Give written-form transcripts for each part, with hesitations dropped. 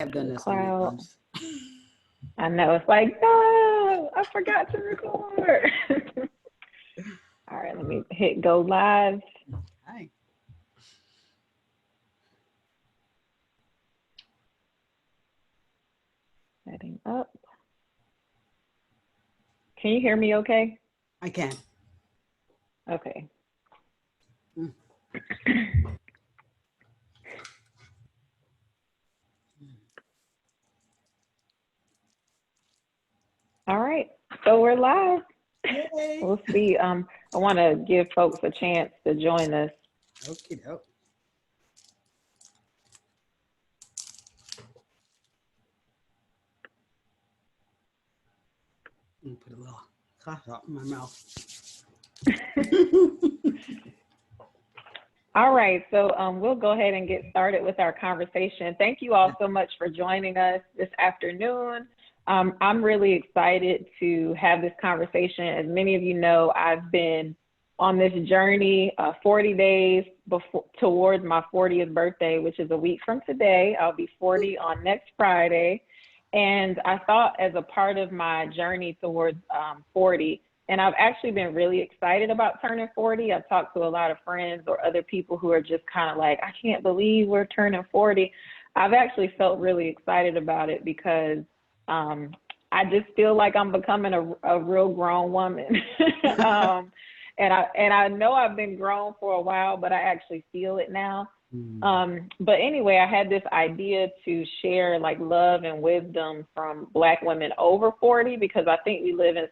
I've done The this so many cloud. times. I know, it's like, no, I forgot to record. All right, let me hit go live. Hi. Setting up. Can you hear me okay? I can. Okay. Mm. All right, so we're live. Yay. We'll see. I want to give folks a chance to join us. Okie doke. I'm gonna put a little cough out in my mouth. All right, so we'll go ahead and get started with our conversation. Thank you all so much for joining us this afternoon. I'm really excited to have this conversation. As many of you know, I've been on this journey 40 days towards my 40th birthday, which is a week from today. I'll be 40 on next Friday. And I thought, as a part of my journey towards 40, and I've actually been really excited about turning 40. I've talked to a lot of friends or other people who are just kind of like, I can't believe we're turning 40. I've actually felt really excited about it because I just feel like I'm becoming a real grown woman. And I know I've been grown for a while, but I actually feel it now. But anyway, I had this idea to share like love and wisdom from Black women over 40, because I think we live in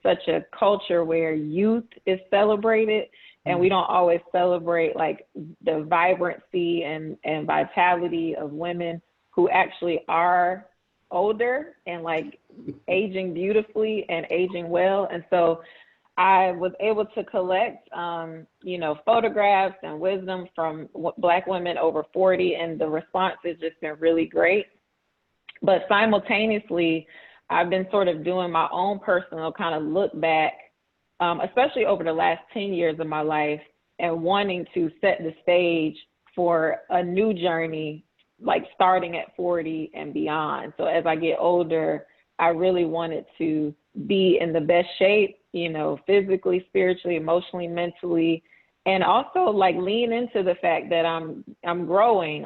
such a culture where youth is celebrated, and we don't always celebrate like the vibrancy and vitality of women who actually are older and like aging beautifully and aging well. And so I was able to collect, photographs and wisdom from Black women over 40, and the response has just been really great. But simultaneously, I've been sort of doing my own personal kind of look back, especially over the last 10 years of my life, and wanting to set the stage for a new journey, like starting at 40 and beyond. So as I get older, I really wanted to be in the best shape, physically, spiritually, emotionally, mentally, and also like lean into the fact that I'm growing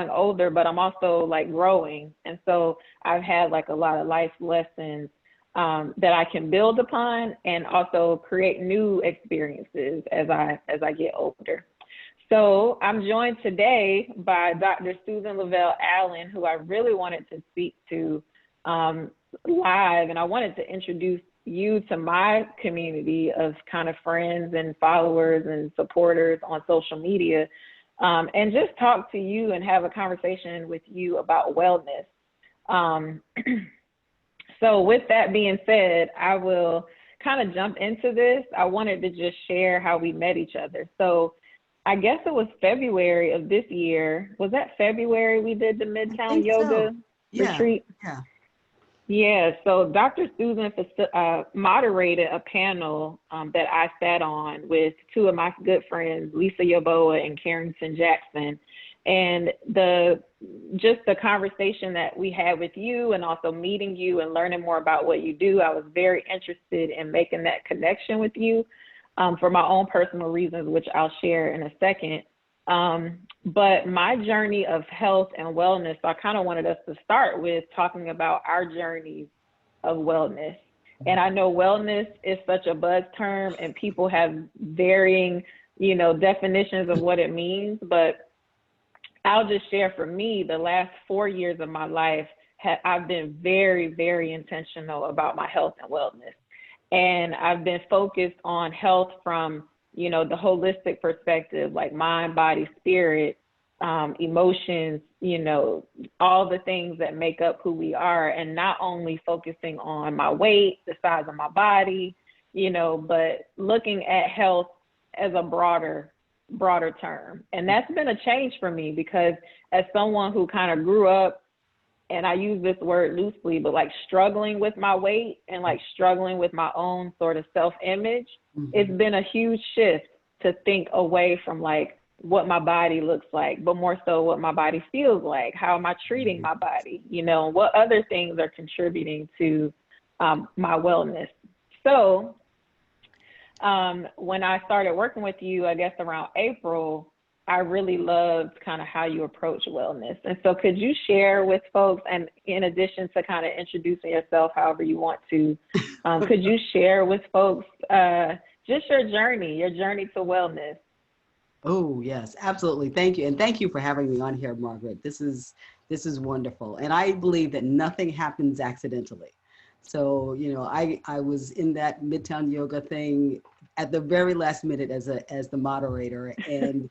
older, but I'm also like growing. And so I've had like a lot of life lessons that I can build upon, and also create new experiences as I get older. So I'm joined today by Dr. Susan Lovelle Allen, who I really wanted to speak to live, and I wanted to introduce you to my community of kind of friends and followers and supporters on social media, and just talk to you and have a conversation with you about wellness. So with that being said, I will kind of jump into this. I wanted to just share how we met each other. So I guess it was February of this year. Was that February we did the Midtown Yoga retreat? Yeah. Yeah, so Dr. Susan moderated a panel that I sat on with two of my good friends, Lisa Yaboa and Carrington Jackson. And the conversation that we had with you, and also meeting you and learning more about what you do, I was very interested in making that connection with you for my own personal reasons, which I'll share in a second. But my journey of health and wellness, I kind of wanted us to start with talking about our journeys of wellness. And I know wellness is such a buzz term, and people have varying, definitions of what it means. But I'll just share, for me, the last 4 years of my life, I've been very, very intentional about my health and wellness. And I've been focused on health from the holistic perspective, like mind, body, spirit, emotions, all the things that make up who we are, and not only focusing on my weight, the size of my body, but looking at health as a broader term. And that's been a change for me, because as someone who kind of grew up, and I use this word loosely, but like struggling with my weight and like struggling with my own sort of self-image, it's been a huge shift to think away from like what my body looks like, but more so what my body feels like. How am I treating my body? You know, what other things are contributing to my wellness? So when I started working with you, I guess around April, I really loved kind of how you approach wellness. And so could you share with folks, and in addition to kind of introducing yourself however you want to, could you share with folks just your journey to wellness? Oh, yes, absolutely. Thank you. And thank you for having me on here, Margaret. This is wonderful. And I believe that nothing happens accidentally. So, you know, I was in that Midtown yoga thing at the very last minute as the moderator, and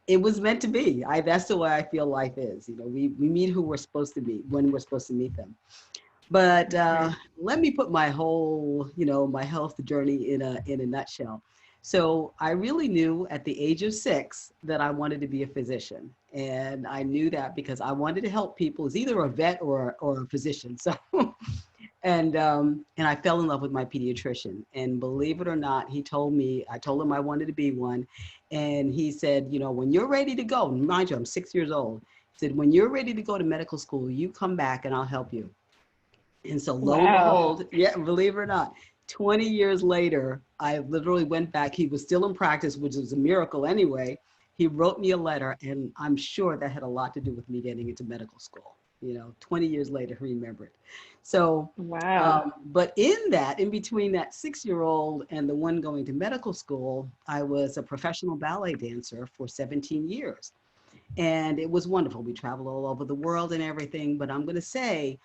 it was meant to be. That's the way I feel life is. You know, we meet who we're supposed to meet when we're supposed to meet them. But let me put my whole, you know, my health journey in a nutshell. So I really knew at the age of 6 that I wanted to be a physician. And I knew that because I wanted to help people as either a vet or a physician. So, and I fell in love with my pediatrician. And believe it or not, I told him I wanted to be one. And he said, you know, when you're ready to go, and mind you, I'm 6 years old. He said, when you're ready to go to medical school, you come back and I'll help you. And so lo and behold, yeah, believe it or not, 20 years later, I literally went back. He was still in practice, which was a miracle anyway. He wrote me a letter, and I'm sure that had a lot to do with me getting into medical school. You know, 20 years later, he remembered. So, Wow. but in between that 6-year-old and the one going to medical school, I was a professional ballet dancer for 17 years. And it was wonderful. We traveled all over the world and everything, but I'm going to say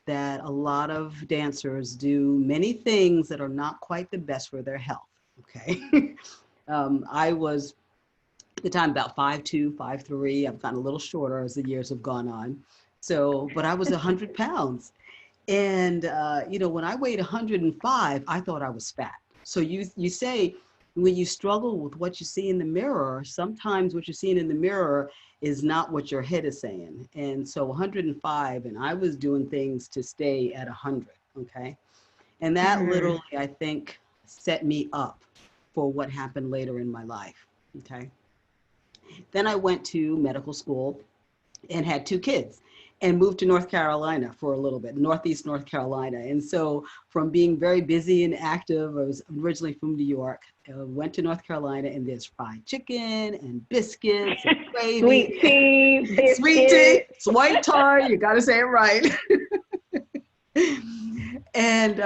that a lot of dancers do many things that are not quite the best for their health, okay? I was, at the time, about 5'2", 5'3". I've gotten a little shorter as the years have gone on. So, but I was 100 pounds. And, you know, when I weighed 105, I thought I was fat. So you say, when you struggle with what you see in the mirror, sometimes what you're seeing in the mirror is not what your head is saying. And so 105, and I was doing things to stay at 100, okay? And that literally, I think, set me up for what happened later in my life, okay? Then I went to medical school and had 2 kids and moved to North Carolina for a little bit, Northeast North Carolina. And so from being very busy and active, I was originally from New York, went to North Carolina, and there's fried chicken and biscuits and gravy. Sweet tea, biscuits. Sweet tea, it's white tar, you gotta say it right. And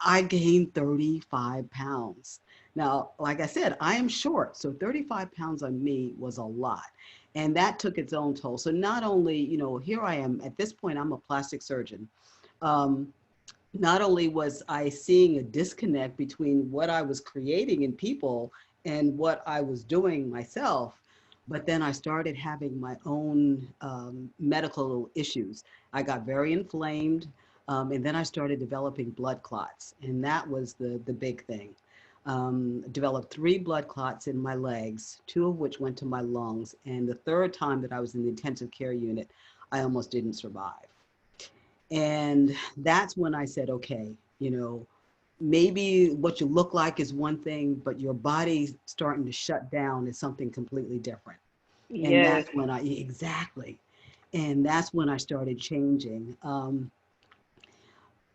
I gained 35 pounds. Now, like I said, I am short, so 35 pounds on me was a lot. And that took its own toll. So not only, you know, here I am, at this point, I'm a plastic surgeon. Not only was I seeing a disconnect between what I was creating in people and what I was doing myself, but then I started having my own medical issues. I got very inflamed, and then I started developing blood clots, and that was the big thing. Developed 3 blood clots in my legs, 2 of which went to my lungs. And the 3rd time that I was in the intensive care unit, I almost didn't survive. And that's when I said, okay, you know, maybe what you look like is one thing, but your body's starting to shut down is something completely different. Yes. And that's when exactly. And that's when I started changing.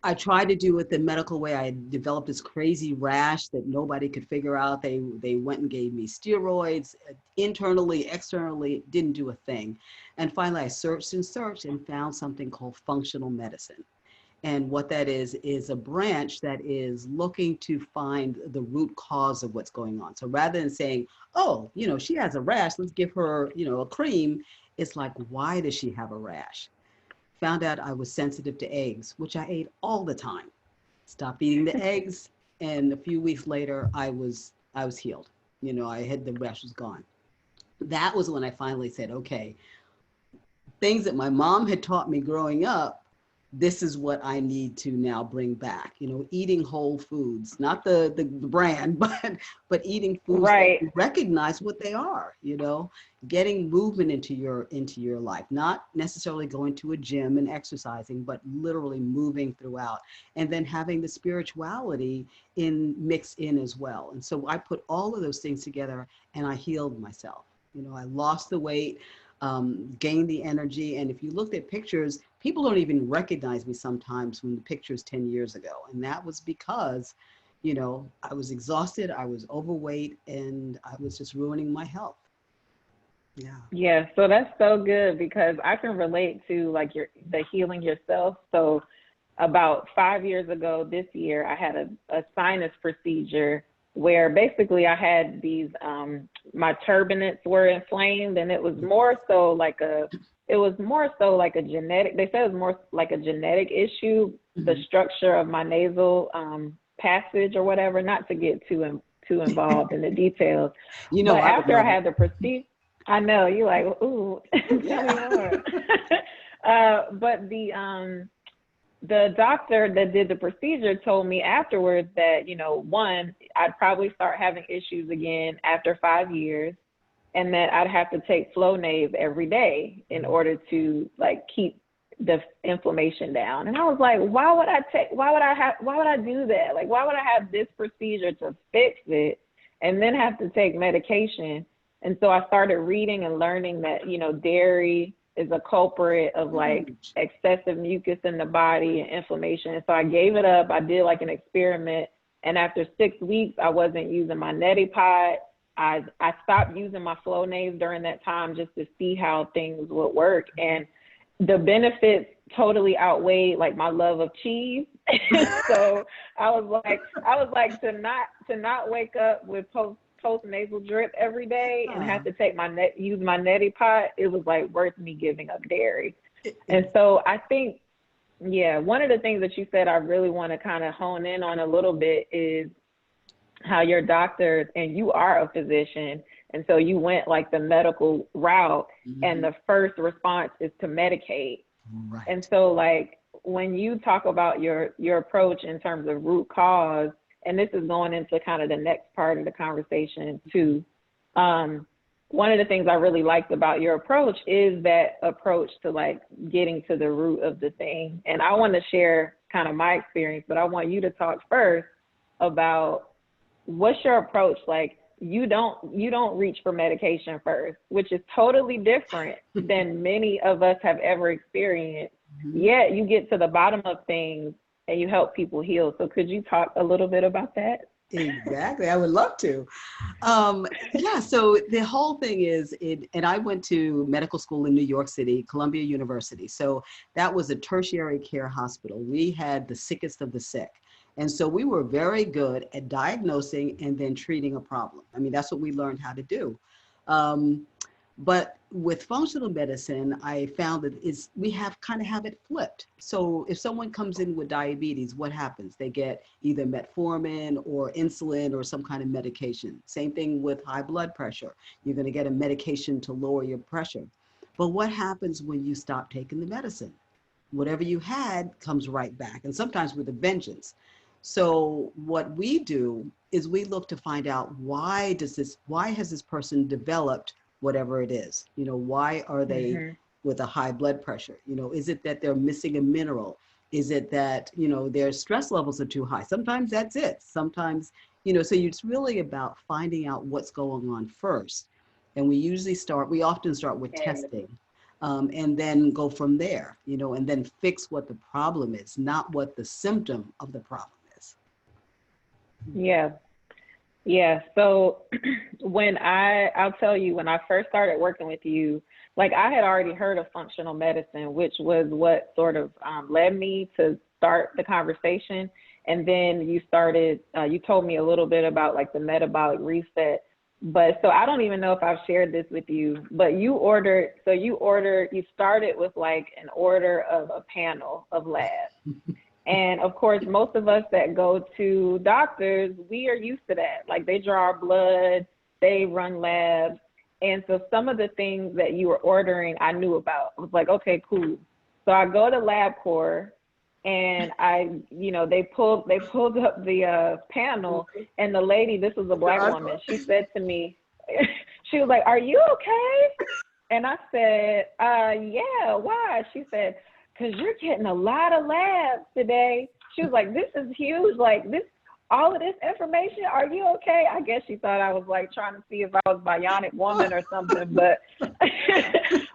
I tried to do it the medical way. I developed this crazy rash that nobody could figure out. They went and gave me steroids internally, externally, didn't do a thing. And finally, I searched and found something called functional medicine. And what that is a branch that is looking to find the root cause of what's going on. So rather than saying, oh, you know, she has a rash, let's give her, you know, a cream, it's like, why does she have a rash? Found out I was sensitive to eggs, which I ate all the time. Stopped eating the eggs, and a few weeks later, I was healed. You know, the rash was gone. That was when I finally said, okay, things that my mom had taught me growing up, this is what I need to now bring back. You know, eating whole foods, not the brand, but eating foods right. that you recognize what they are. You know, getting movement into your life, not necessarily going to a gym and exercising, but literally moving throughout, and then having the spirituality mixed in as well. And so I put all of those things together, and I healed myself. You know, I lost the weight, gained the energy. And if you looked at pictures, people don't even recognize me sometimes from the pictures 10 years ago. And that was because, you know, I was exhausted, I was overweight, and I was just ruining my health. Yeah. Yeah, so that's so good because I can relate to like the healing yourself. So about 5 years ago this year, I had a sinus procedure where basically I had these my turbinates were inflamed, and it was more so like a genetic, they said it was more like a genetic issue, the structure of my nasal passage or whatever, not to get too involved in the details. You know, But I would after I love it. had the procedure, I know you're like, ooh, tell me more. But the doctor that did the procedure told me afterwards that, you know, one, I'd probably start having issues again after 5 years, and that I'd have to take Flonase every day in order to like keep the inflammation down. And I was like, why would I do that? Like, why would I have this procedure to fix it and then have to take medication? And so I started reading and learning that, you know, dairy is a culprit of like excessive mucus in the body and inflammation. And so I gave it up. I did like an experiment. And after 6 weeks, I wasn't using my neti pot. I stopped using my Flonase during that time just to see how things would work. And the benefits totally outweighed like my love of cheese. So I was like to not wake up with post-nasal drip every day and have to take use my neti pot, it was like worth me giving up dairy. And so I think, yeah, one of the things that you said I really want to kind of hone in on a little bit is how your doctors, and you are a physician, and so you went like the medical route, and the first response is to medicate. Right. And so like when you talk about your approach in terms of root cause, and this is going into kind of the next part of the conversation too. One of the things I really liked about your approach is that approach to like getting to the root of the thing. And I want to share kind of my experience, but I want you to talk first about what's your approach. Like you don't reach for medication first, which is totally different than many of us have ever experienced. Yet you get to the bottom of things and you help people heal. So could you talk a little bit about that? Exactly. I would love to. Yeah, so the whole thing is, and I went to medical school in New York City, Columbia University. So that was a tertiary care hospital. We had the sickest of the sick. And so we were very good at diagnosing and then treating a problem. I mean, that's what we learned how to do. But with functional medicine, I found that we have it flipped. So if someone comes in with diabetes, what happens? They get either metformin or insulin or some kind of medication. Same thing with high blood pressure. You're going to get a medication to lower your pressure. But what happens when you stop taking the medicine? Whatever you had comes right back, and sometimes with a vengeance. So what we do is we look to find out why has this person developed whatever it is? You know, why are they with a high blood pressure? You know, is it that they're missing a mineral? Is it that, you know, their stress levels are too high? Sometimes that's it. Sometimes, you know, so it's really about finding out what's going on first. And we often start with testing, and then go from there, you know, and then fix what the problem is, not what the symptom of the problem is. Yeah. Yeah. So I'll tell you, when I first started working with you, like I had already heard of functional medicine, which was what sort of led me to start the conversation. And then you told me a little bit about like the metabolic reset. But so I don't even know if I've shared this with you, but you started with like an order of a panel of labs. And of course, most of us that go to doctors, we are used to that. Like they draw our blood, they run labs. And so some of the things that you were ordering, I knew about. I was like, okay, cool. So I go to LabCorp and they pulled up the panel, and the lady, this was a Black woman, she said to me, she was like, "Are you okay?" And I said, yeah, why? She said, "Because you're getting a lot of labs today." She was like, "This is huge. Like this, all of this information. Are you okay? I guess she thought I was like trying to see if I was bionic woman or something. But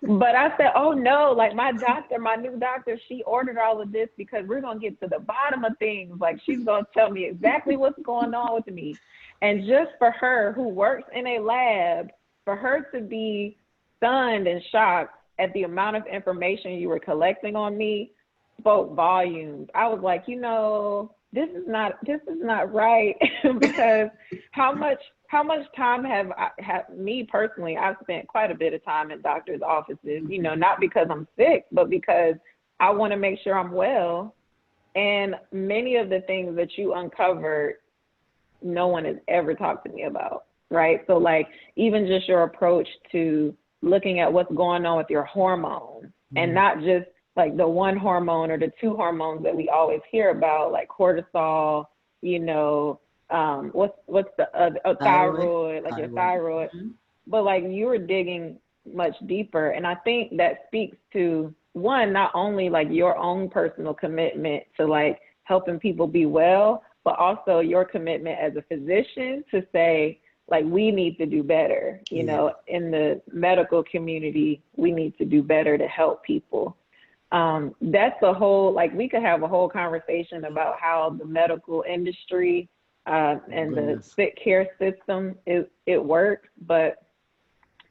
but I said, oh no, like my new doctor, she ordered all of this because we're gonna get to the bottom of things. Like she's gonna tell me exactly what's going on with me. And just for her, who works in a lab, for her to be stunned and shocked at the amount of information you were collecting on me spoke volumes. I was like, this is not right. Because how much time have me personally, I've spent quite a bit of time in doctors' offices, not because I'm sick, but because I want to make sure I'm well. And many of the things that you uncovered, no one has ever talked to me about, right? So like even just your approach to looking at what's going on with your hormones, and not just like the one hormone or the two hormones that we always hear about, like cortisol, what's the thyroid, like your thyroid. But like you were digging much deeper. And I think that speaks to one, not only like your own personal commitment to like helping people be well, but also your commitment as a physician to say, like, we need to do better, in the medical community, we need to do better to help people. That's a whole, like, we could have a whole conversation about how the medical industry and the sick care system, it works. But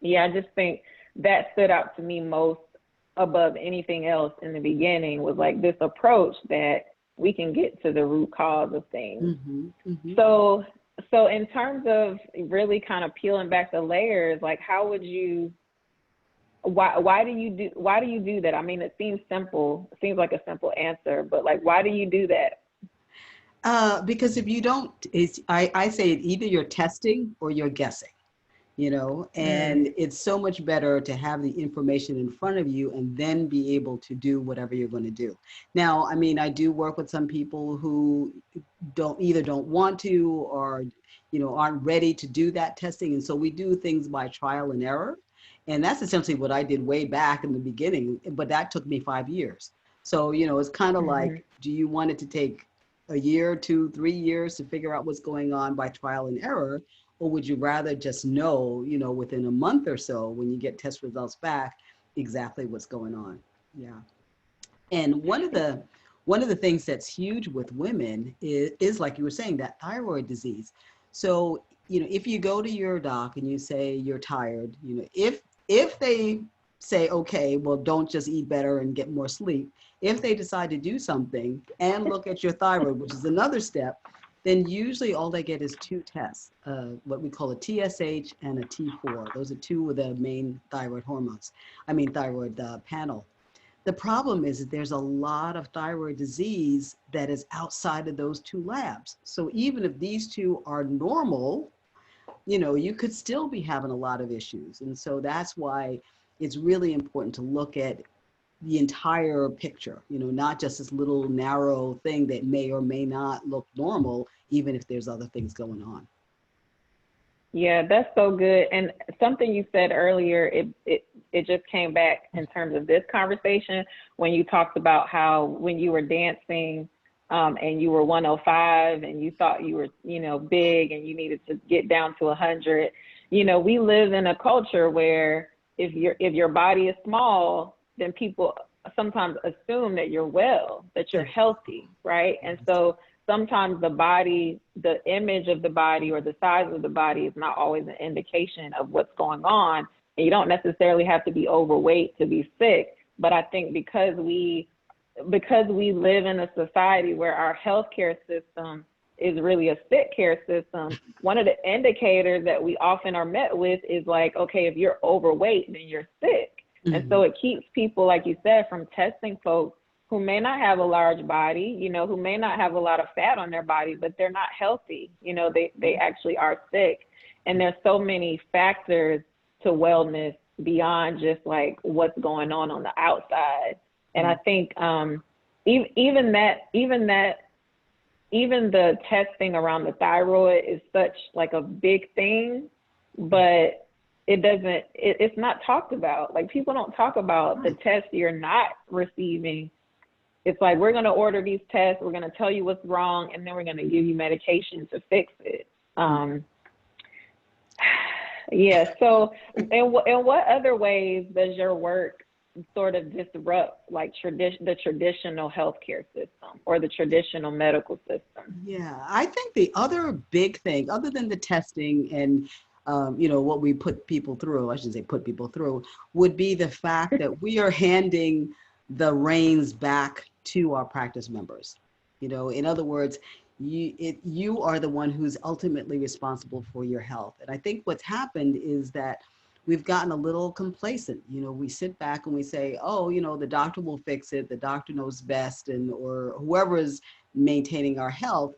yeah, I just think that stood out to me most above anything else in the beginning, was like this approach that we can get to the root cause of things. So in terms of really kind of peeling back the layers, like how would you, why do you do that? I mean, it seems simple. It seems like a simple answer, but like, why do you do that? Because if you don't, I say it, either you're testing or you're guessing, and it's so much better to have the information in front of you and then be able to do whatever you're going to do. Now, I mean, I do work with some people who don't want to, or, aren't ready to do that testing. And so we do things by trial and error. And that's essentially what I did way back in the beginning, but that took me 5 years. So, it's kind of like, do you want it to take a year, 2, 3 years to figure out what's going on by trial and error? Or would you rather just know, within a month or so, when you get test results back, exactly what's going on? Yeah. And one of the things that's huge with women is like you were saying, that thyroid disease. So, if you go to your doc and you say you're tired, if they say, okay, well, don't just eat better and get more sleep. If they decide to do something and look at your thyroid, which is another step, then usually all they get is 2 tests, what we call a TSH and a T4. Those are 2 of the main thyroid hormones, thyroid panel. The problem is that there's a lot of thyroid disease that is outside of those 2 labs. So even if these 2 are normal, you could still be having a lot of issues. And so that's why it's really important to look at the entire picture, not just this little narrow thing that may or may not look normal, even if there's other things going on. Yeah, that's so good. And something you said earlier, it just came back in terms of this conversation when you talked about how when you were dancing and you were 105 and you thought you were, big and you needed to get down to 100. We live in a culture where if your body is small, then people sometimes assume that you're well, that you're healthy, right? And so sometimes the image of the body or the size of the body is not always an indication of what's going on. And you don't necessarily have to be overweight to be sick. But I think because we live in a society where our healthcare system is really a sick care system, one of the indicators that we often are met with is like, okay, if you're overweight, then you're sick. And so it keeps people, like you said, from testing folks who may not have a large body, who may not have a lot of fat on their body, but they're not healthy. They actually are sick. And there's so many factors to wellness beyond just like what's going on the outside. And I think even the testing around the thyroid is such like a big thing, but it's not talked about. Like people don't talk about the test you're not receiving it's like, we're going to order these tests, we're going to tell you what's wrong, and then we're going to give you medication to fix it. Yeah. So, in what other ways does your work sort of disrupt like the traditional healthcare system or the traditional medical system? Yeah, I think the other big thing, other than the testing and you know, what we put people through, I shouldn't say put people through, would be the fact that we are handing the reins back to our practice members. You know, in other words, you are the one who's ultimately responsible for your health. And I think what's happened is that we've gotten a little complacent. You know, we sit back and we say, oh, you know, the doctor will fix it. The doctor knows best, and or whoever is maintaining our health.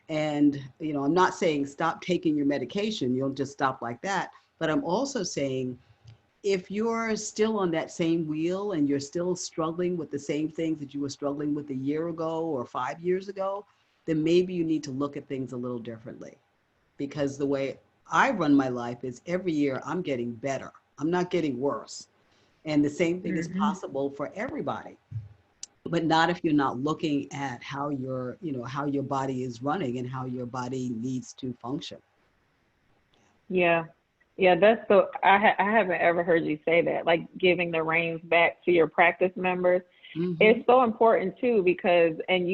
And, you know, I'm not saying stop taking your medication. You'll just stop like that. But I'm also saying, if you're still on that same wheel and you're still struggling with the same things that you were struggling with a year ago or 5 years ago, then maybe you need to look at things a little differently. Because the way I run my life is every year I'm getting better. I'm not getting worse. And the same thing is possible for everybody, but not if you're not looking at how your, you know, how your body is running and how your body needs to function. Yeah. Yeah, that's so, I haven't ever heard you say that, like giving the reins back to your practice members. It's so important too, because, and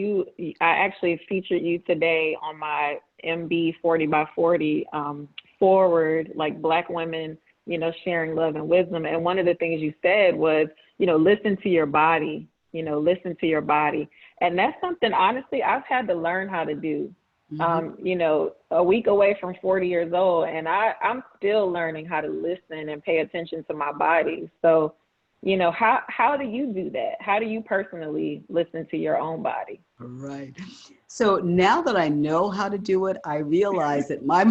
I actually featured you today on my MB40x40 forward, like Black women, you know, sharing love and wisdom. And one of the things you said was, you know, listen to your body, you know, listen to your body. And that's something, honestly, I've had to learn how to do. You know, a week away from 40 years old, and I'm still learning how to listen and pay attention to my body. So, you know, how do you do that? How do you personally listen to your own body? Right. So now that I know how to do it, I realize that my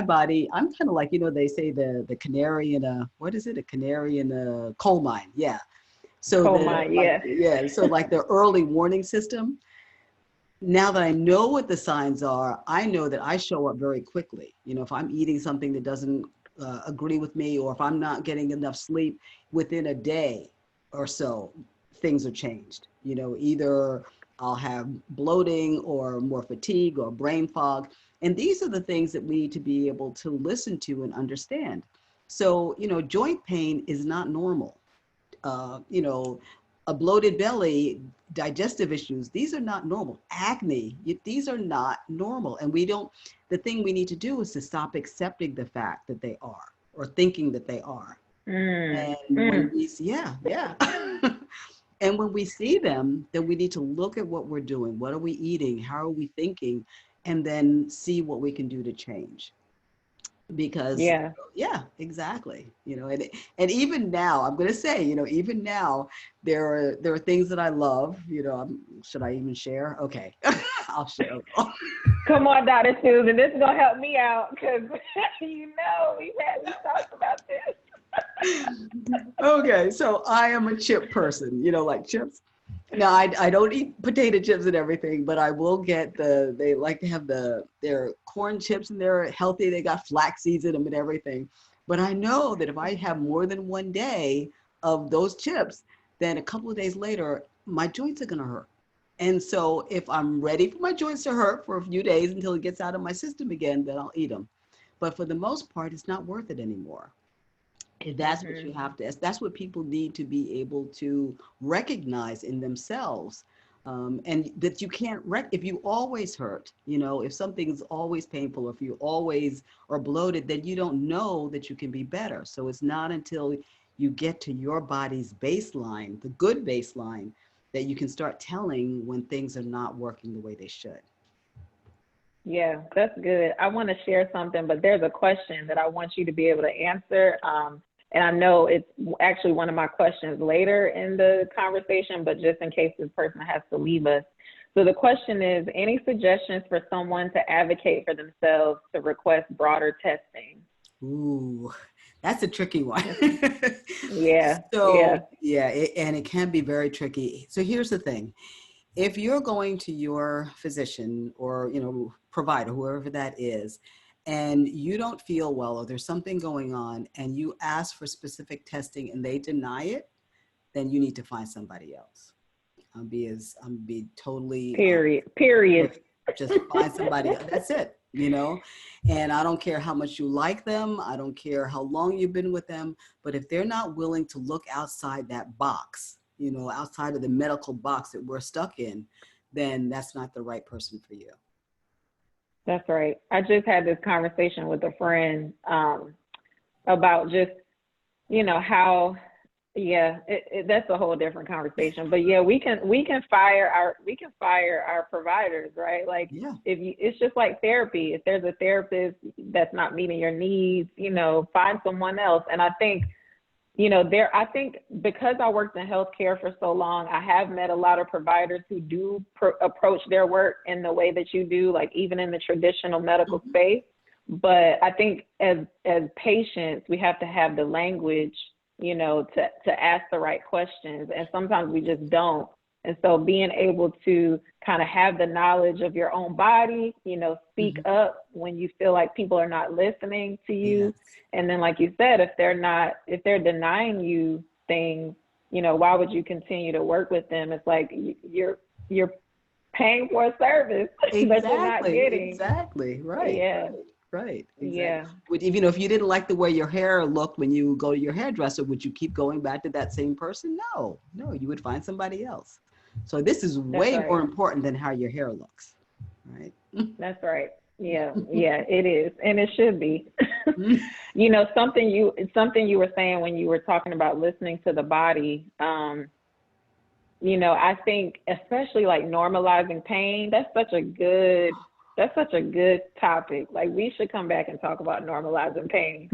body, I'm kind of like, you know, they say the canary in a, what is it? A canary in a coal mine. Yeah. So Coal mine, yeah. yeah. So like the early warning system. Now that I know what the signs are, I know that I show up very quickly. You know, if I'm eating something that doesn't agree with me, or if I'm not getting enough sleep, within a day or so, things are changed. You know, either I'll have bloating or more fatigue or brain fog. And these are the things that we need to be able to listen to and understand. So, you know, joint pain is not normal. You know, a bloated belly, digestive issues, these are not normal. Acne, these are not normal. And the thing we need to do is to stop accepting the fact that they are, or thinking that they are. And when we, yeah. And when we see them, then we need to look at what we're doing. What are we eating? How are we thinking? And then see what we can do to change. Because yeah, exactly. You know, and even now, I'm going to say, you know, even now there are things that I love. You know, should I even share? Okay. I'll share. Come on, Dr. Susan, this is gonna help me out, because you know we talked about this. Okay, so I am a chip person, you know, like chips. No, I don't eat potato chips and everything, but I will get they like to have their corn chips, and they're healthy. They got flax seeds in them and everything. But I know that if I have more than one day of those chips, then a couple of days later, my joints are going to hurt. And so if I'm ready for my joints to hurt for a few days until it gets out of my system again, then I'll eat them. But for the most part, it's not worth it anymore. And that's what you have to, that's what people need to be able to recognize in themselves. And that you can't, if you always hurt, you know, if something's always painful, if you always are bloated, then you don't know that you can be better. So it's not until you get to your body's baseline, the good baseline, that you can start telling when things are not working the way they should. Yeah, that's good. I want to share something, but there's a question that I want you to be able to answer. And I know it's actually one of my questions later in the conversation, but just in case this person has to leave us. So the question is, any suggestions for someone to advocate for themselves to request broader testing? Ooh, that's a tricky one. Yeah. So, yeah, and it can be very tricky. So here's the thing. If you're going to your physician or, you know, provider, whoever that is, and you don't feel well, or there's something going on, and you ask for specific testing and they deny it, then you need to find somebody else. I'm be totally Period. just find somebody else. That's it, you know. And I don't care how much you like them. I don't care how long you've been with them. But if they're not willing to look outside that box, you know, outside of the medical box that we're stuck in, then that's not the right person for you. That's right. I just had this conversation with a friend about just, you know, how, yeah, that's a whole different conversation. But yeah, we can fire our providers, right? Like, Yeah. It's just like therapy. If there's a therapist that's not meeting your needs, you know, find someone else. And I think, you know, I think because I worked in healthcare for so long, I have met a lot of providers who do approach their work in the way that you do, like even in the traditional medical space. But I think as patients, we have to have the language, you know, to ask the right questions. And sometimes we just don't. And so being able to kind of have the knowledge of your own body, you know, speak up when you feel like people are not listening to you. Yes. And then, like you said, if they're denying you things, you know, why would you continue to work with them? It's like you're paying for a service that you're not getting. Exactly. Right. Yeah. Right. Exactly. Yeah. You know, if you didn't like the way your hair looked when you go to your hairdresser, would you keep going back to that same person? No, you would find somebody else. So this is way more important than how your hair looks, right? That's right. Yeah, it is, and it should be. You know, something you were saying when you were talking about listening to the body. You know, I think especially like normalizing pain. That's such a good topic. Like we should come back and talk about normalizing pain.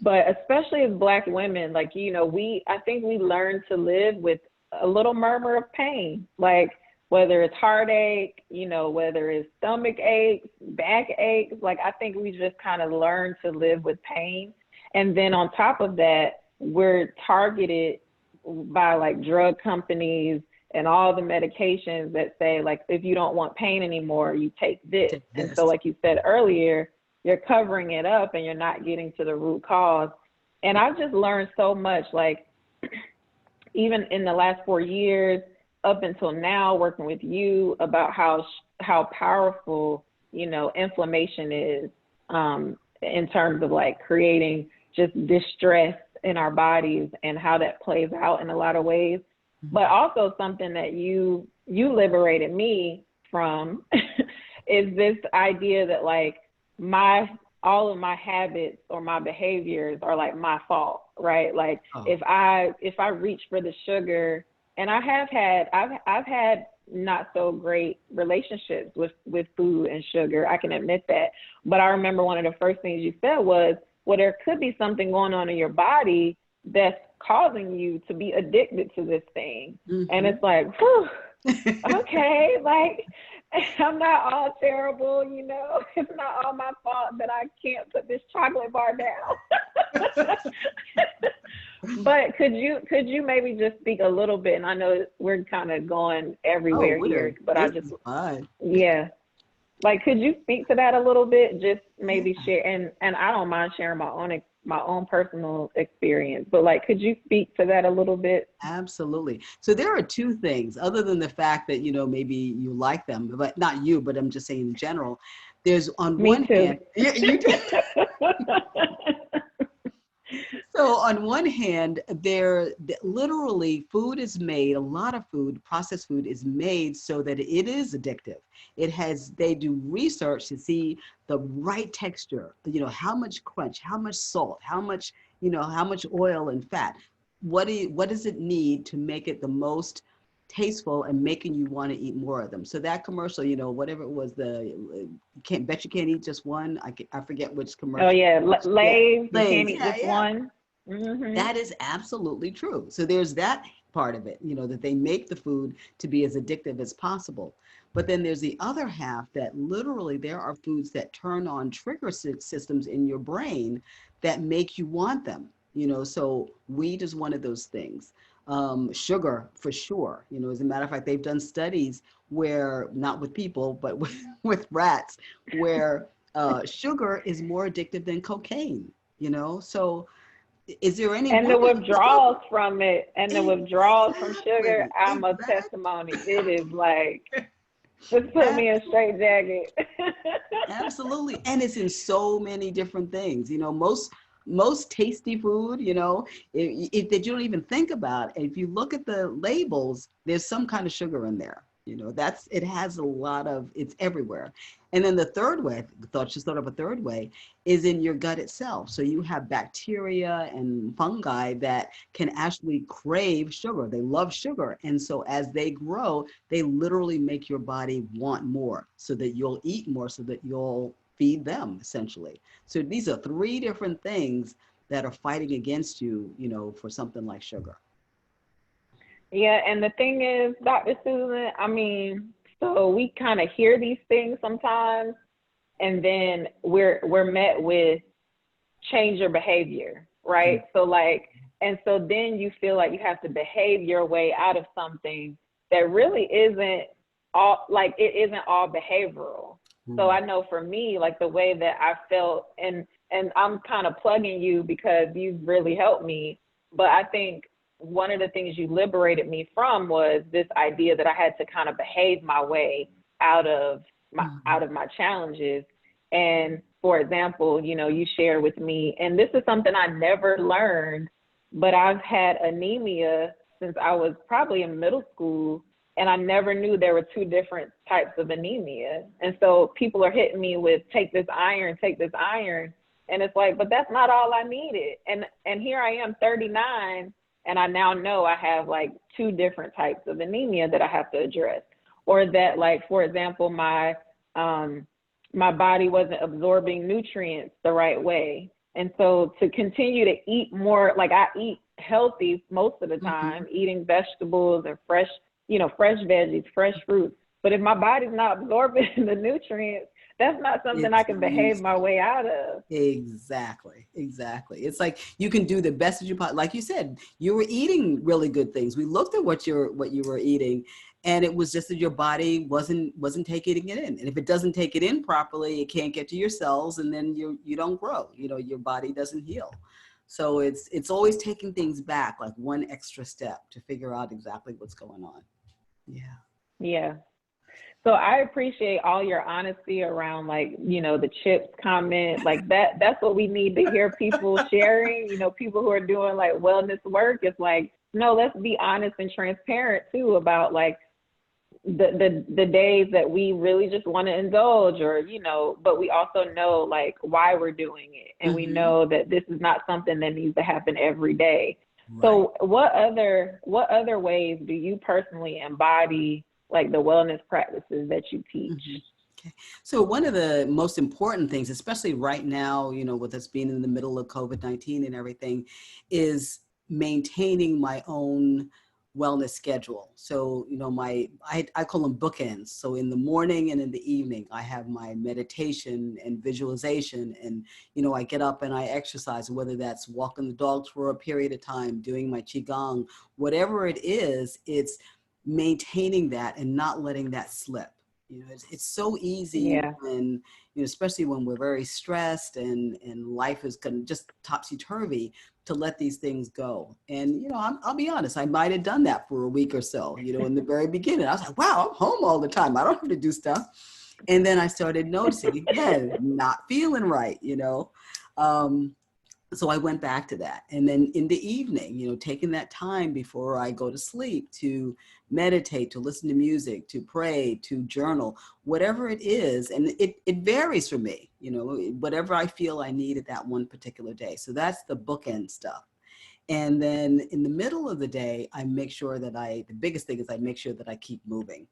But especially as Black women, like, you know, I think we learn to live with a little murmur of pain, like whether it's heartache, you know, whether it's stomach aches, back aches, like I think we just kind of learn to live with pain. And then on top of that, we're targeted by like drug companies and all the medications that say, like, if you don't want pain anymore, you take this. And so like you said earlier, you're covering it up and you're not getting to the root cause. And I've just learned so much, like, even in the last 4 years up until now, working with you about how powerful, you know, inflammation is in terms of like creating just distress in our bodies and how that plays out in a lot of ways. But also something that you liberated me from is this idea that like all of my habits or my behaviors are like my fault, right? Like if I reach for the sugar, and I've had not so great relationships with food and sugar, I can admit that. But I remember one of the first things you said was, well, there could be something going on in your body that's causing you to be addicted to this thing. And it's like, whew, okay, like, I'm not all terrible, you know. It's not all my fault that I can't put this chocolate bar down. But could you maybe just speak a little bit? And I know we're kind of going everywhere here, but yeah. Like, could you speak to that a little bit? Just maybe share, and I don't mind sharing my own personal experience, but like, could you speak to that a little bit? Absolutely. So there are two things, other than the fact that, you know, maybe you like them, but not you, but I'm just saying in general. There's on one hand, you do. So on one hand, literally food is made, a lot of food, processed food is made so that it is addictive. They do research to see the right texture, you know, how much crunch, how much salt, how much oil and fat. What does it need to make it the most tasteful and making you want to eat more of them? So that commercial, you know, whatever it was, you can't eat just one. I forget which commercial. Oh yeah, Lay's, you can't eat just one. That is absolutely true. So there's that part of it, you know, that they make the food to be as addictive as possible. But then there's the other half that literally there are foods that turn on trigger systems in your brain that make you want them, you know. So wheat is one of those things. Sugar, for sure. You know, as a matter of fact, they've done studies where, not with people, but with rats, where sugar is more addictive than cocaine, you know. So Is there any And the woman? withdrawals from it, and the withdrawals from sugar, Exactly. I'm a testimony. It is like, just put me in straight jacket. Absolutely. And it's in so many different things. Most tasty food, that you don't even think about. If you look at the labels, there's some kind of sugar in there. It has a lot of, it's everywhere. And then the third way, just thought of a third way, is in your gut itself. So you have bacteria and fungi that can actually crave sugar. They love sugar. And so as they grow, they literally make your body want more so that you'll eat more, so that you'll feed them essentially. So these are three different things that are fighting against you, for something like sugar. Yeah, and the thing is, Dr. Susan, I mean, so we kind of hear these things sometimes, and then we're met with change your behavior, right? So and so then you feel like you have to behave your way out of something that really isn't all, it isn't all behavioral. So I know for me, the way that I felt, and I'm kind of plugging you because you've really helped me, but I think one of the things you liberated me from was this idea that I had to kind of behave my way out of my challenges. And for example, you shared with me, and this is something I never learned, but I've had anemia since I was probably in middle school, and I never knew there were two different types of anemia. And so people are hitting me with, take this iron. And it's like, but that's not all I needed. And here I am, 39, and I now know I have two different types of anemia that I have to address. Or that, for example, my body wasn't absorbing nutrients the right way. And so to continue to eat more, I eat healthy most of the time, eating vegetables and fresh veggies, fresh fruits. But if my body's not absorbing the nutrients, that's not something I can behave my way out of. Exactly. It's like you can do the best that you possibly, like you said, you were eating really good things. We looked at what you were eating, and it was just that your body wasn't taking it in. And if it doesn't take it in properly, it can't get to your cells, and then you don't grow. Your body doesn't heal. So it's always taking things back, like one extra step to figure out exactly what's going on. Yeah. So I appreciate all your honesty around the chips comment, that's what we need to hear, people sharing, people who are doing wellness work. It's no, let's be honest and transparent too about the days that we really just want to indulge, or but we also know why we're doing it, and we know that this is not something that needs to happen every day. Right. So what other ways do you personally embody the wellness practices that you teach? Okay. So one of the most important things, especially right now, with us being in the middle of COVID-19 and everything, is maintaining my own wellness schedule. So, I call them bookends. So in the morning and in the evening, I have my meditation and visualization, and, I get up and I exercise, whether that's walking the dogs for a period of time, doing my Qigong, whatever it is, it's maintaining that and not letting that slip. It's so easy when, especially when we're very stressed and life is kind of just topsy-turvy, to let these things go. And, I'll be honest, I might've done that for a week or so, in the very beginning. I was like, wow, I'm home all the time. I don't have to do stuff. And then I started noticing, again, not feeling right, So I went back to that. And then in the evening, taking that time before I go to sleep to meditate, to listen to music, to pray, to journal, whatever it is. And it varies for me, whatever I feel I need at that one particular day. So that's the bookend stuff. And then in the middle of the day, I make sure that the biggest thing is I make sure that I keep moving.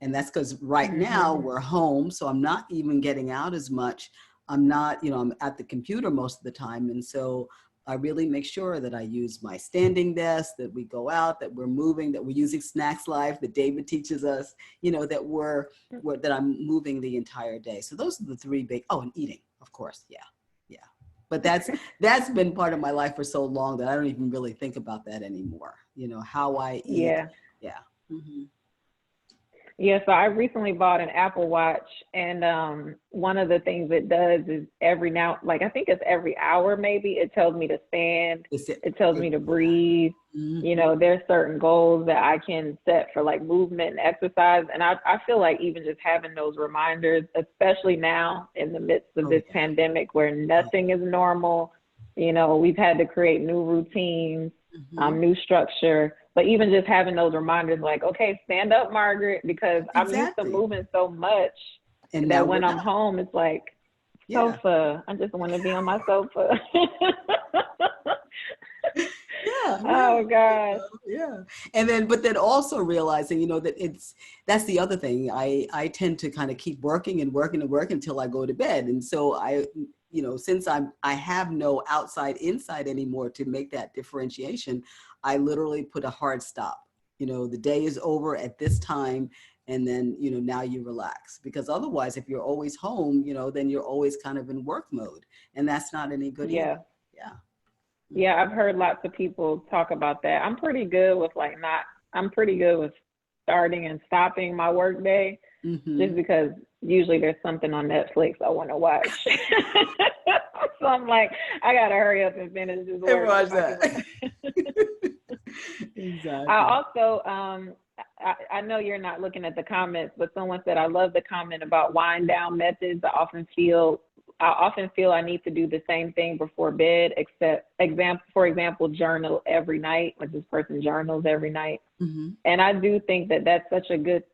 And that's because right now we're home, so I'm not even getting out as much. I'm not, I'm at the computer most of the time. And so I really make sure that I use my standing desk, that we go out, that we're moving, that we're using Snacks Life, that David teaches us, that that I'm moving the entire day. So those are the three big, and eating, of course. Yeah. But that's been part of my life for so long that I don't even really think about that anymore. How I eat. Yeah. Yeah. Mm-hmm. Yeah, so I recently bought an Apple Watch, and one of the things it does is every now, like I think it's every hour maybe, it tells me to stand, It's it. it tells me to breathe. You Mhm. know, there's certain goals that I can set for like movement and exercise. And I feel like even just having those reminders, especially now in the midst of Oh this yeah. pandemic where Yeah. nothing is normal, you know, we've had to create new routines, Hmm. new structure. But even just having those reminders, like, okay, stand up, Margaret, because I'm used to Exactly. moving so much And now that we're when I'm not. home, it's like Yeah. sofa. I just want to be on my sofa. Yeah, yeah, Oh gosh. yeah. And then, but then also realizing, that that's the other thing. I tend to kind of keep working and working and working until I go to bed. And so since I have no outside inside anymore to make that differentiation, I literally put a hard stop. The day is over at this time. And then, now you relax, because otherwise, if you're always home, then you're always kind of in work mode, and that's not any good either. Yeah. Yeah. Yeah, I've heard lots of people talk about that. I'm pretty good with starting and stopping my work day Mm-hmm. just because usually there's something on Netflix I want to watch. So I'm like, I gotta hurry up and finish this And work watch if I that. can. I Exactly. also, I know you're not looking at the comments, but someone said, I love the comment about wind down methods. I often feel I need to do the same thing before bed, for example, journal every night, like this person journals every night. Mm-hmm. And I do think that that's such a good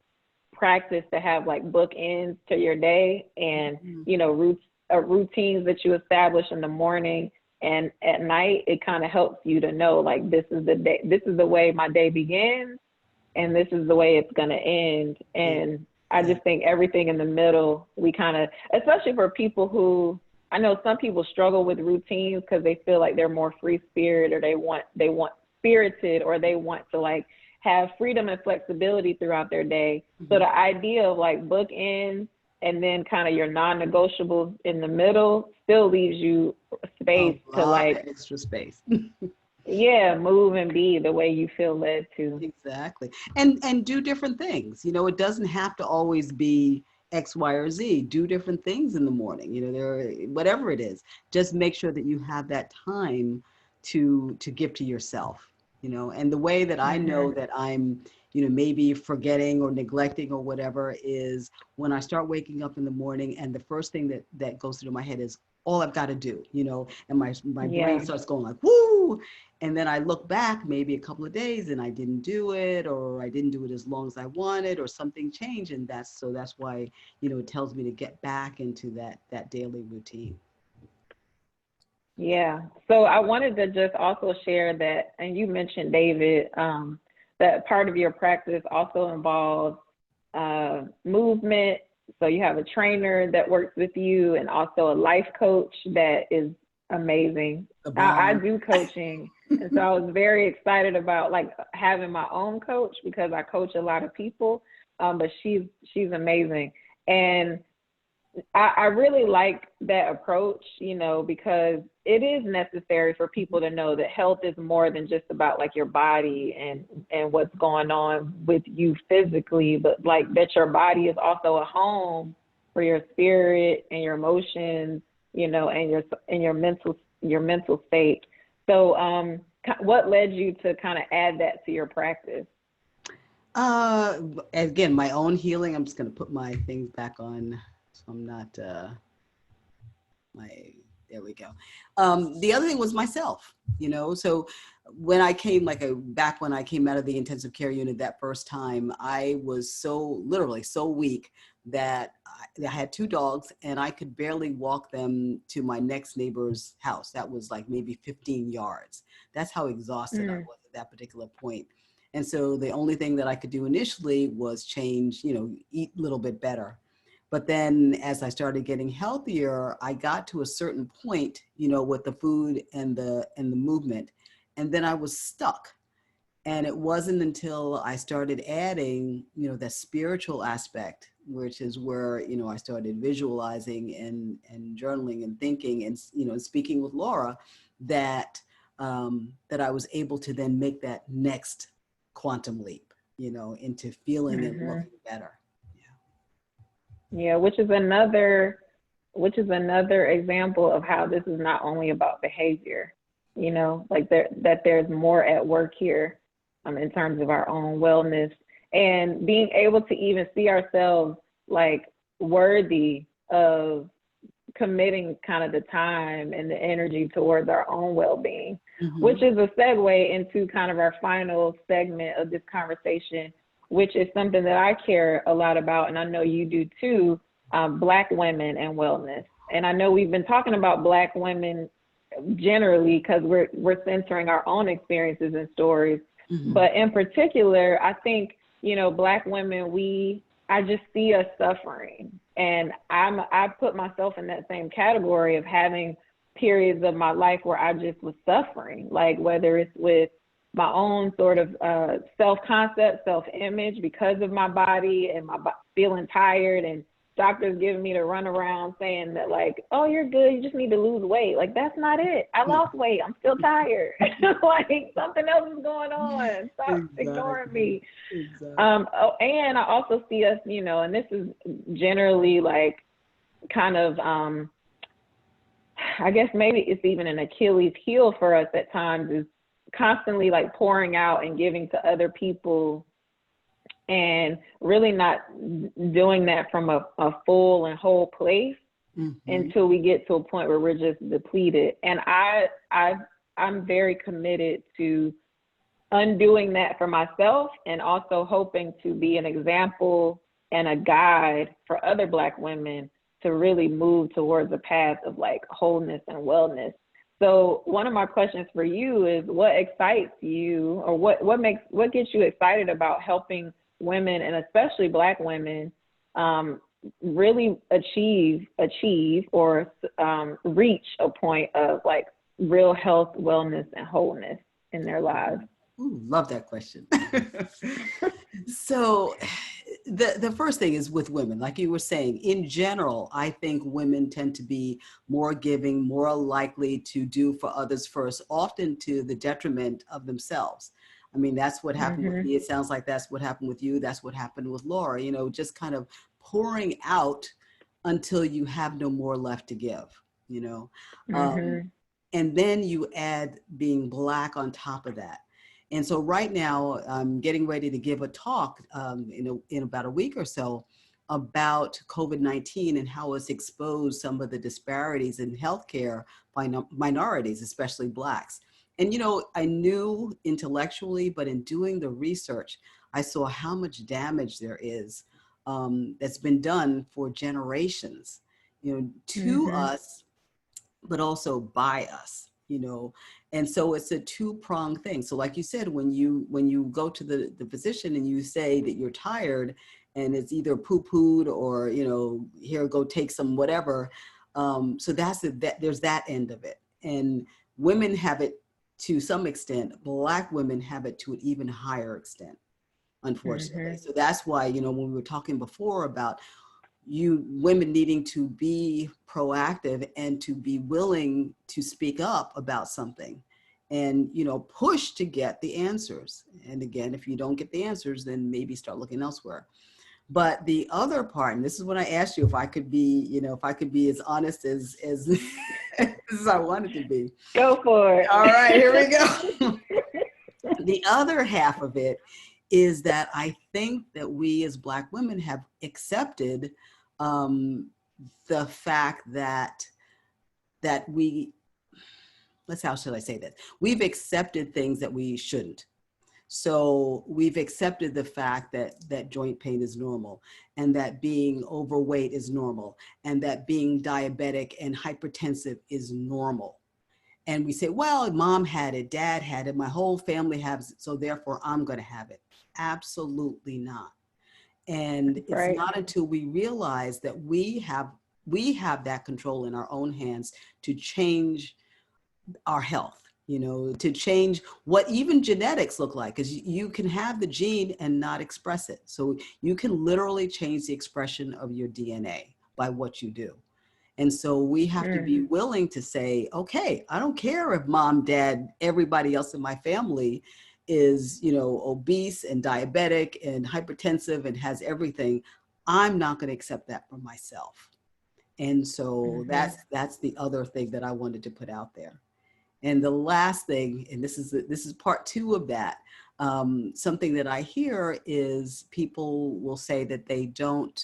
practice to have, like bookends to your day, and, Mm-hmm. routines that you establish in the morning and at night. It kind of helps you to know, like, this is the way my day begins, and this is the way it's going to end. And I Yeah. just think everything in the middle, we kind of, especially for people who, I know some people struggle with routines because they feel like they're more free spirit, or they want spirited, or they want to like have freedom and flexibility throughout their day. So Mm-hmm. the idea of like bookends and then kind of your non-negotiables in the middle still leaves you A space to lot of like, extra space. yeah, move and be the way you feel led to. Exactly. And do different things. It doesn't have to always be X, Y, or Z. Do different things in the morning. Whatever it is, just make sure that you have that time to give to yourself. And the way that I know Hmm. that I'm, maybe forgetting or neglecting or whatever, is when I start waking up in the morning and the first thing that goes through my head is all I've got to do, and my brain Yeah. starts going like, woo. And then I look back maybe a couple of days and I didn't do it, or I didn't do it as long as I wanted, or something changed. And that's why, it tells me to get back into that daily routine. Yeah. So I wanted to just also share that, and you mentioned, David, that part of your practice also involves movement. So you have a trainer that works with you, and also a life coach that is amazing. The I bomb. do coaching. And so I was very excited about like having my own coach because I coach a lot of people. But she's amazing. And I really like that approach, because it is necessary for people to know that health is more than just about like your body and what's going on with you physically, but like that your body is also a home for your spirit and your emotions, and your mental state. So, what led you to kind of add that to your practice? Uh, Again, my own healing. I'm just going to put my things back on, so I'm not, my there we go. The other thing was myself, so when I came, back when I came out of the intensive care unit that first time, I was literally so weak that I had two dogs and I could barely walk them to my next neighbor's house. That was like maybe 15 yards. That's how exhausted I Mm, was at that particular point. And so the only thing that I could do initially was change, eat a little bit better. But then as I started getting healthier, I got to a certain point, with the food and the movement. And then I was stuck. And it wasn't until I started adding, the spiritual aspect, which is where, I started visualizing and journaling and thinking and, speaking with Laura, that I was able to then make that next quantum leap. you know, into feeling and Mhm. looking better. Yeah, which is another example of how this is not only about behavior, you know, like that there's more at work here, in terms of our own wellness and being able to even see ourselves like worthy of committing kind of the time and the energy towards our own well-being, which Mhm. is a segue into kind of our final segment of this conversation, which is something that I care a lot about, and I know you do too, Black women and wellness. And I know we've been talking about Black women generally because we're centering our own experiences and stories, Mhm. but in particular, I think, you know, Black women, I just see us suffering. And I put myself in that same category of having periods of my life where I just was suffering, like whether it's with my own sort of self-concept, self-image because of my body and feeling tired and doctors giving me the run around saying that like, oh, you're good, you just need to lose weight. Like, that's not it. I lost weight. I'm still tired. Like something else is going on. Stop ignoring Exactly. me. Exactly. Oh, and I also see us, you know, and this is generally like kind of, I guess maybe it's even an Achilles heel for us at times, is constantly like pouring out and giving to other people and really not doing that from a full and whole place Mhm. until we get to a point where we're just depleted. And I'm very committed to undoing that for myself and also hoping to be an example and a guide for other Black women to really move towards a path of like wholeness and wellness. So one of my questions for you is what excites you, or what gets you excited about helping women and especially Black women really achieve or reach a point of like real health, wellness, and wholeness in their lives? Ooh, love that question. So the first thing is with women, like you were saying, in general, I think women tend to be more giving, more likely to do for others first, often to the detriment of themselves. I mean, that's what happened with Mm-hmm. me. It sounds like that's what happened with you. That's what happened with Laura, you know, just kind of pouring out until you have no more left to give, you know. Um, Mm-hmm. and then you add being Black on top of that. And so right now, I'm getting ready to give a talk in about a week or so about COVID-19 and how it's exposed some of the disparities in healthcare by minorities, especially Blacks. And, you know, I knew intellectually, but in doing the research, I saw how much damage there is that's been done for generations, you know, to Mm-hmm. us, but also by us, you know. And so it's a two-pronged thing. So like you said, when you go to the physician and you say that you're tired and it's either poo-pooed or, you know, here, go take some whatever. So there's that end of it. And women have it to some extent. Black women have it to an even higher extent, unfortunately. Mm-hmm. So that's why, you know, when we were talking before about you women needing to be proactive and to be willing to speak up about something and, you know, push to get the answers. And again, if you don't get the answers, then maybe start looking elsewhere. But the other part, and this is when I asked you if I could be, you know, if I could be as honest as as I wanted to be. Go for All right, here we it. go. The other half of it is that I think that we as Black women have accepted um, the fact that how should I say this? We've accepted things that we shouldn't. So we've accepted the fact that joint pain is normal, and that being overweight is normal, and that being diabetic and hypertensive is normal. And we say, well, mom had it, dad had it, my whole family has it, so therefore I'm going to have it. Absolutely not. And it's Right. not until we realize that we have that control in our own hands to change our health, you know, to change what even genetics look like, because you can have the gene and not express it. So you can literally change the expression of your DNA by what you do. And so we have to be Mm. willing to say, okay, I don't care if mom, dad, everybody else in my family is, you know, obese and diabetic and hypertensive and has everything, I'm not going to accept that for myself. And so that's the other thing that I wanted to put out there. And the last thing, and this is part two of that, something that I hear is people will say that they don't,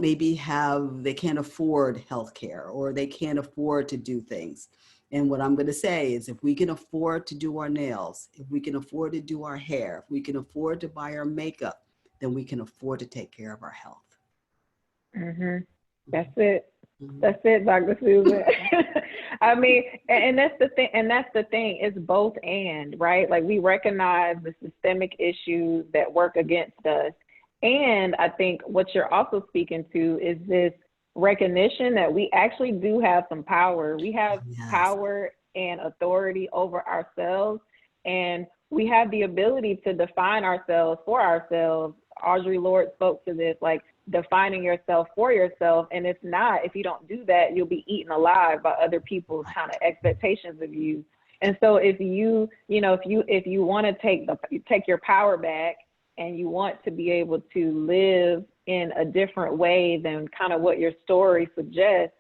maybe they can't afford healthcare, or they can't afford to do things. And what I'm going to say is, if we can afford to do our nails, if we can afford to do our hair, if we can afford to buy our makeup, then we can afford to take care of our health. That's it. That's it, Dr. Susan. I mean, and that's the thing, it's both and, right? Like, we recognize the systemic issues that work against us. And I think what you're also speaking to is this recognition that we actually do have some power. We have power and authority over ourselves, and we have the ability to define ourselves for ourselves. Audre Lorde spoke to this, like defining yourself for yourself. And if you don't do that, you'll be eaten alive by other people's kind of expectations of you. And so if you want to take your power back, and you want to be able to live in a different way than kind of what your story suggests,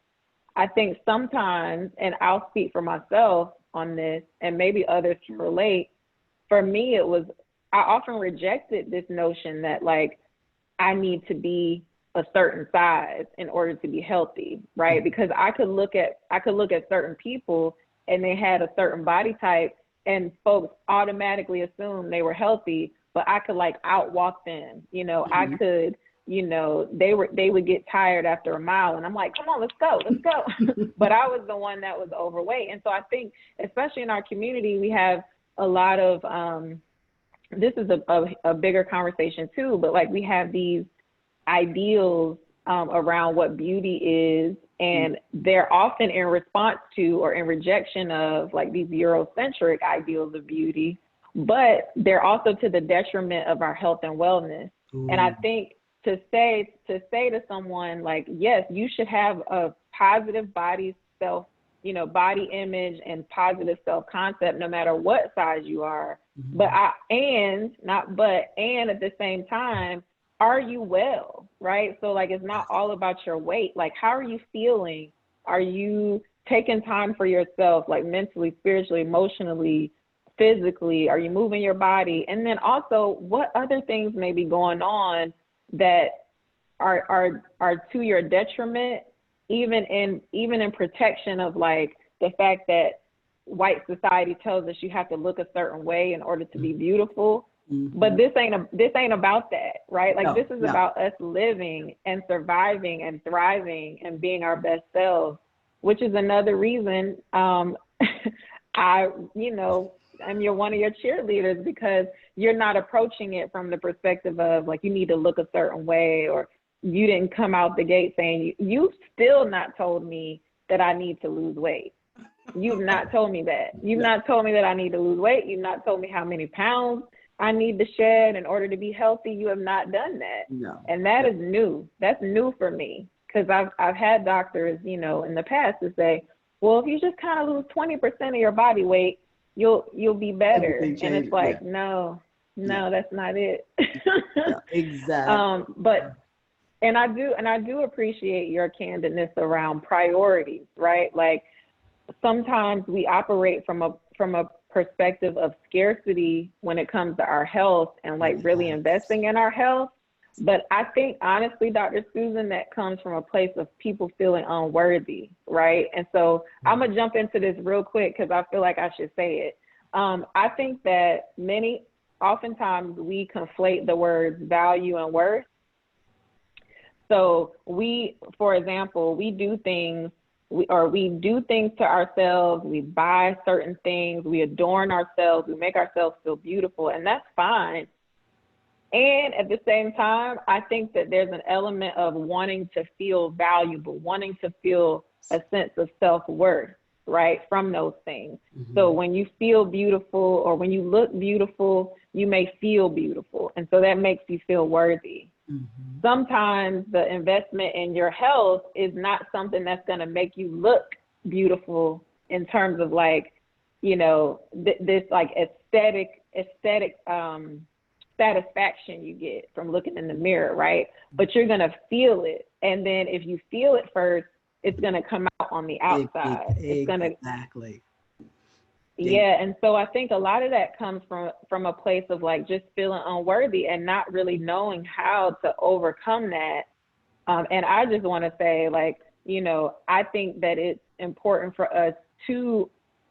I think sometimes, and I'll speak for myself on this, and maybe others can relate, for me, I often rejected this notion that, like, I need to be a certain size in order to be healthy, right? Because I could look at certain people and they had a certain body type, and folks automatically assume they were healthy, but I could like outwalk them, you know, I could, you know, they would get tired after a mile, and I'm like, come on, let's go. But I was the one that was overweight. And so I think, especially in our community, we have a lot of, this is a bigger conversation too, but like, we have these ideals around what beauty is, and they're often in response to or in rejection of like these Eurocentric ideals of beauty, but they're also to the detriment of our health and wellness. And I think to say to someone like, yes, you should have a positive body image and positive self-concept, no matter what size you are. And at the same time, are you well, right? So like, it's not all about your weight. Like, how are you feeling? Are you taking time for yourself, like mentally, spiritually, emotionally, physically? Are you moving your body? And then also, what other things may be going on that are to your detriment, even in protection of like the fact that white society tells us you have to look a certain way in order to be beautiful. But this ain't about that, right? Like, this is about us living and surviving and thriving and being our best selves, which is another reason I'm one of your cheerleaders, because you're not approaching it from the perspective of like, you need to look a certain way, or you didn't come out the gate saying, you've still not told me that I need to lose weight. You've not told me that. You've not told me that I need to lose weight. You've not told me how many pounds I need to shed in order to be healthy. You have not done that. No. And that is new. That's new for me, because I've had doctors, you know, in the past to say, well, if you just kind of lose 20% of your body weight, you'll be better. And it's like, no, that's not it. Exactly. And I do appreciate your candidness around priorities, right? Like, sometimes we operate from a perspective of scarcity when it comes to our health and like really investing in our health. But I think, honestly, Dr. Susan, that comes from a place of people feeling unworthy, right? And so I'm gonna jump into this real quick because I feel like I should say it. I think that oftentimes we conflate the words value and worth. So for example, we do things to ourselves, we buy certain things, we adorn ourselves, we make ourselves feel beautiful, and that's fine. And at the same time, I think that there's an element of wanting to feel valuable, wanting to feel a sense of self-worth, right, from those things. So when you feel beautiful or when you look beautiful, you may feel beautiful. And so that makes you feel worthy. Sometimes the investment in your health is not something that's going to make you look beautiful in terms of like, you know, this like aesthetic satisfaction you get from looking in the mirror, right? But you're gonna feel it, and then if you feel it first, it's gonna come out on the outside. It's gonna Exactly. yeah, and so I think a lot of that comes from a place of like just feeling unworthy and not really knowing how to overcome that. And I just want to say, like, you know, I think that it's important for us to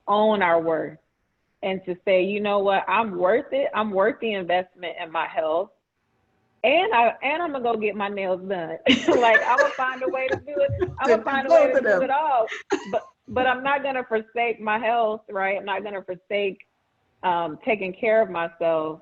own our worth and to say, you know what, I'm worth it. I'm worth the investment in my health. And I'm gonna go get my nails done. Like, I'm gonna find a way to do it. I'm gonna find a way to do it all. But I'm not gonna forsake my health, right? I'm not gonna forsake taking care of myself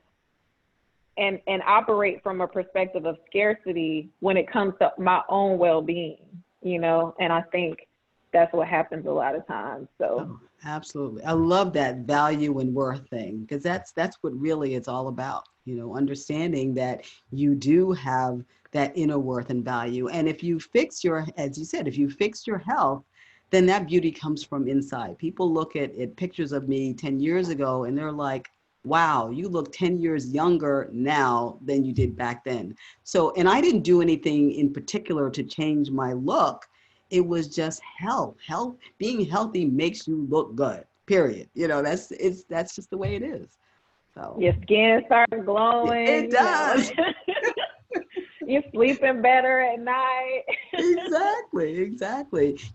and operate from a perspective of scarcity when it comes to my own well-being, you know? And I think that's what happens a lot of times. So Oh, absolutely. I love that value and worth thing, because that's what really it's all about, you know, understanding that you do have that inner worth and value. And if you fix your, as you said, if you fix your health, then that beauty comes from inside. People look at pictures of me 10 years ago and they're like, wow, you look 10 years younger now than you did back then. So, and I didn't do anything in particular to change my look. It was just health. Being healthy makes you look good, period. You know, that's just the way it is. So your skin starts glowing. it does. You're sleeping better at night. Exactly.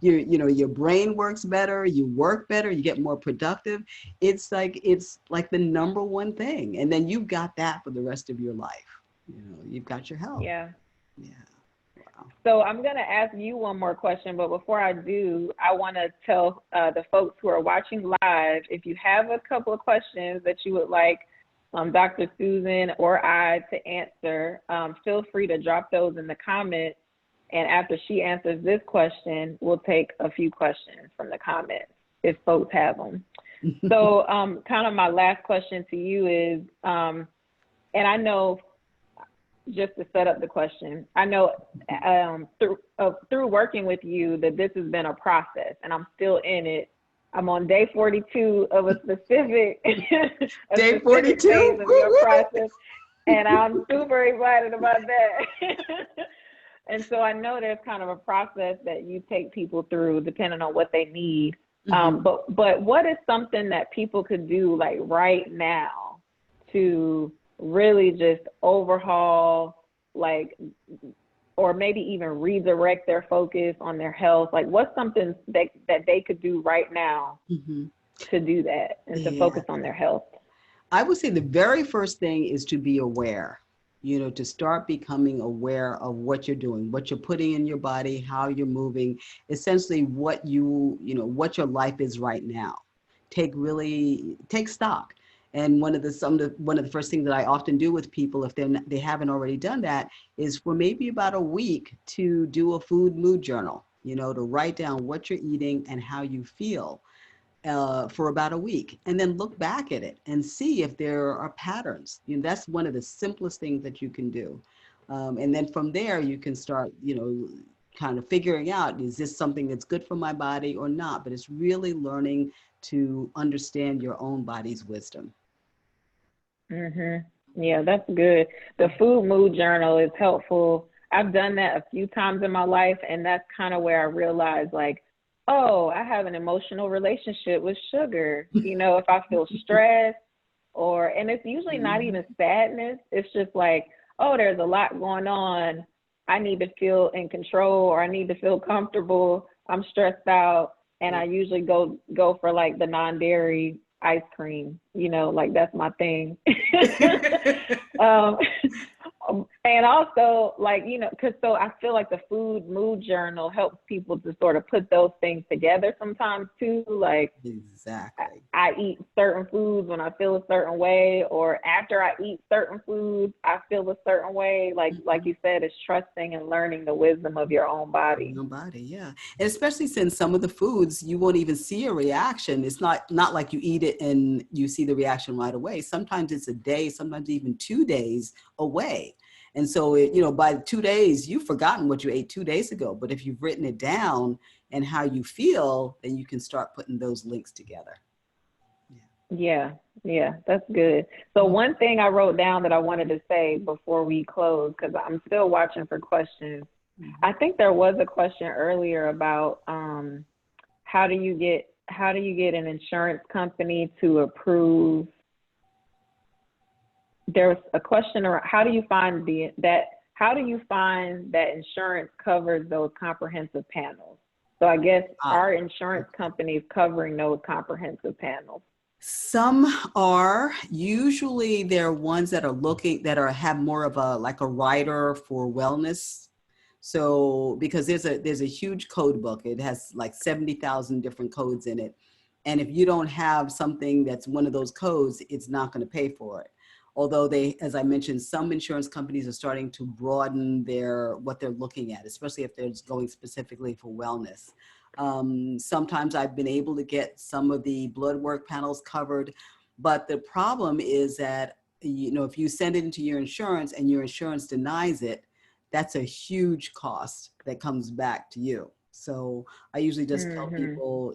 You know, your brain works better, you work better, you get more productive. It's like the number one thing. And then you've got that for the rest of your life. You know, you've got your health. Yeah. Yeah. Wow. So I'm going to ask you one more question, but before I do, I want to tell the folks who are watching live, if you have a couple of questions that you would like Dr. Susan or I to answer, feel free to drop those in the comments. And after she answers this question, we'll take a few questions from the comments if folks have them. So kind of my last question to you is, and I know, just to set up the question, I know through working with you that this has been a process, and I'm still in it. I'm on day 42 of a specific day 42 phase of your process, and I'm super excited about that. And so I know there's kind of a process that you take people through depending on what they need. But what is something that people could do like right now to really just overhaul, like, or maybe even redirect their focus on their health? Like, what's something that they could do right now to do that and to focus on their health? I would say the very first thing is to be aware, you know, to start becoming aware of what you're doing, what you're putting in your body, how you're moving, essentially what what your life is right now. Take stock. And one of the first things that I often do with people, if they haven't already done that, is for maybe about a week to do a food mood journal, you know, to write down what you're eating and how you feel for about a week, and then look back at it and see if there are patterns. You know, that's one of the simplest things that you can do. And then from there, you can start, you know, kind of figuring out, is this something that's good for my body or not? But it's really learning to understand your own body's wisdom. Yeah, that's good. The food mood journal is helpful. I've done that a few times in my life, and that's kind of where I realized, like, oh, I have an emotional relationship with sugar. You know, if I feel stressed and it's usually not even sadness. It's just like, oh, there's a lot going on. I need to feel in control, or I need to feel comfortable. I'm stressed out. And I usually go for like the non-dairy ice cream, you know, like that's my thing. And also, like, you know, so I feel like the food mood journal helps people to sort of put those things together sometimes too. Like, exactly, I eat certain foods when I feel a certain way, or after I eat certain foods, I feel a certain way. Like you said, it's trusting and learning the wisdom of your own body. Your body, yeah. And especially since some of the foods, you won't even see a reaction. It's not like you eat it and you see the reaction right away. Sometimes it's a day, sometimes even 2 days away. And so, you know, by 2 days, you've forgotten what you ate 2 days ago. But if you've written it down and how you feel, then you can start putting those links together. Yeah, that's good. So one thing I wrote down that I wanted to say before we close, because I'm still watching for questions. I think there was a question earlier about how do you get an insurance company to approve? There's a question around how do you find that insurance covers those comprehensive panels? So I guess our insurance company is covering those comprehensive panels. Some are. Usually they're ones that have more of a rider for wellness. So because there's a huge code book, it has like 70,000 different codes in it, and if you don't have something that's one of those codes, it's not going to pay for it. Although as I mentioned, some insurance companies are starting to broaden what they're looking at, especially if they're going specifically for wellness. Sometimes I've been able to get some of the blood work panels covered, but the problem is that, if you send it into your insurance and your insurance denies it, that's a huge cost that comes back to you. So I usually just tell people,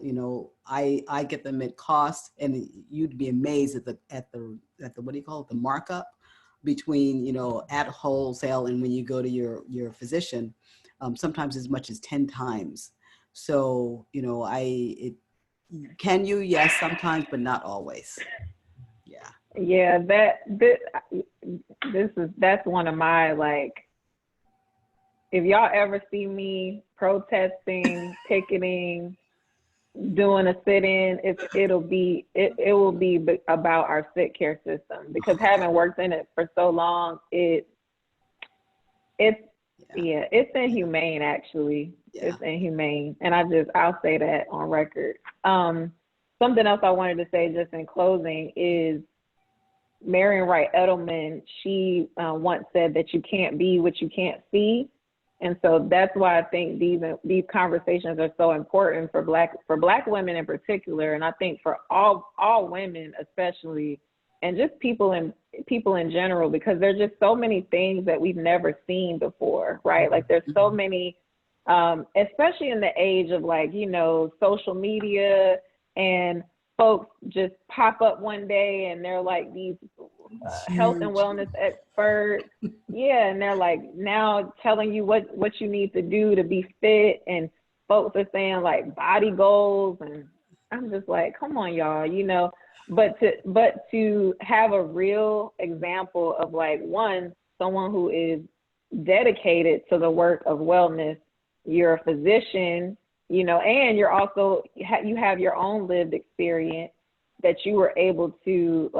I get them at cost, and you'd be amazed at the what do you call it, the markup between, at wholesale and when you go to your physician, sometimes as much as 10 times. So, can you? Yes, sometimes, but not always. Yeah. Yeah, that's one of my, if y'all ever see me protesting, picketing, doing a sit-in, it will be about our sick care system, because having worked in it for so long, it's inhumane, actually. Yeah. It's inhumane. And I'll say that on record. Something else I wanted to say just in closing is Marian Wright Edelman, she once said that you can't be what you can't see. And so that's why I think these conversations are so important for black women in particular, and I think for all women especially, and just people in general, because there's just so many things that we've never seen before, right? Like there's so many, especially in the age of social media, and folks just pop up one day and they're like these health and wellness experts. Yeah, and they're like now telling you what you need to do to be fit, and folks are saying like body goals, and I'm just like, come on, y'all, but to have a real example of someone who is dedicated to the work of wellness. You're a physician, and you're also, you have your own lived experience that you were able to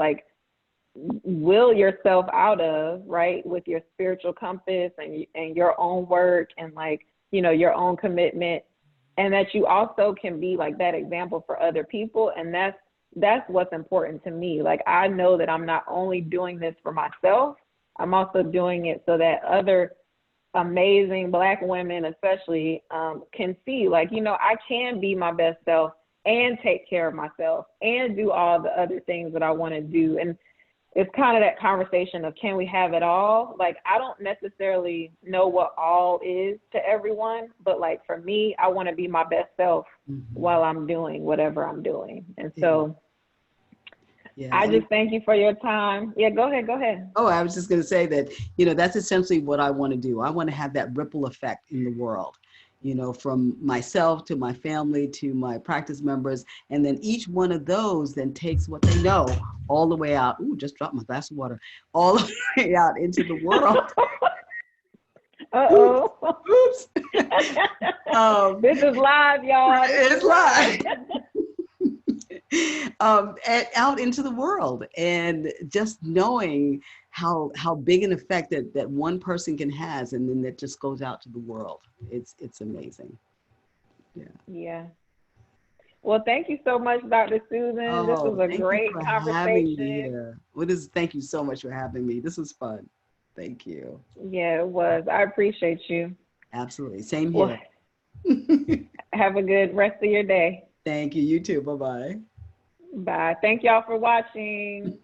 will yourself out of, right, with your spiritual compass and your own work and your own commitment, and that you also can be that example for other people. And that's what's important to me. I know that I'm not only doing this for myself, I'm also doing it so that other amazing Black women especially can see I can be my best self and take care of myself and do all the other things that I want to do. And it's kind of that conversation of, can we have it all? I don't necessarily know what all is to everyone, but for me, I want to be my best self while I'm doing whatever I'm doing. And so I just thank you for your time. Yeah, go ahead. Oh, I was just going to say that, that's essentially what I want to do. I want to have that ripple effect in the world, from myself to my family to my practice members. And then each one of those then takes what they know all the way out. Ooh, just dropped my glass of water. All the way out into the world. Uh-oh. Oops. This is live, y'all. It's live. And out into the world, and just knowing how big an effect that one person can has, and then that just goes out to the world. It's amazing. Yeah. Well, thank you so much, Dr. Susan. This was a great conversation. Thank you so much for having me. This was fun. Thank you. Yeah, it was. I appreciate you. Absolutely. Same here. Have a good rest of your day. Thank you. You too. Bye-bye. Bye. Thank y'all for watching.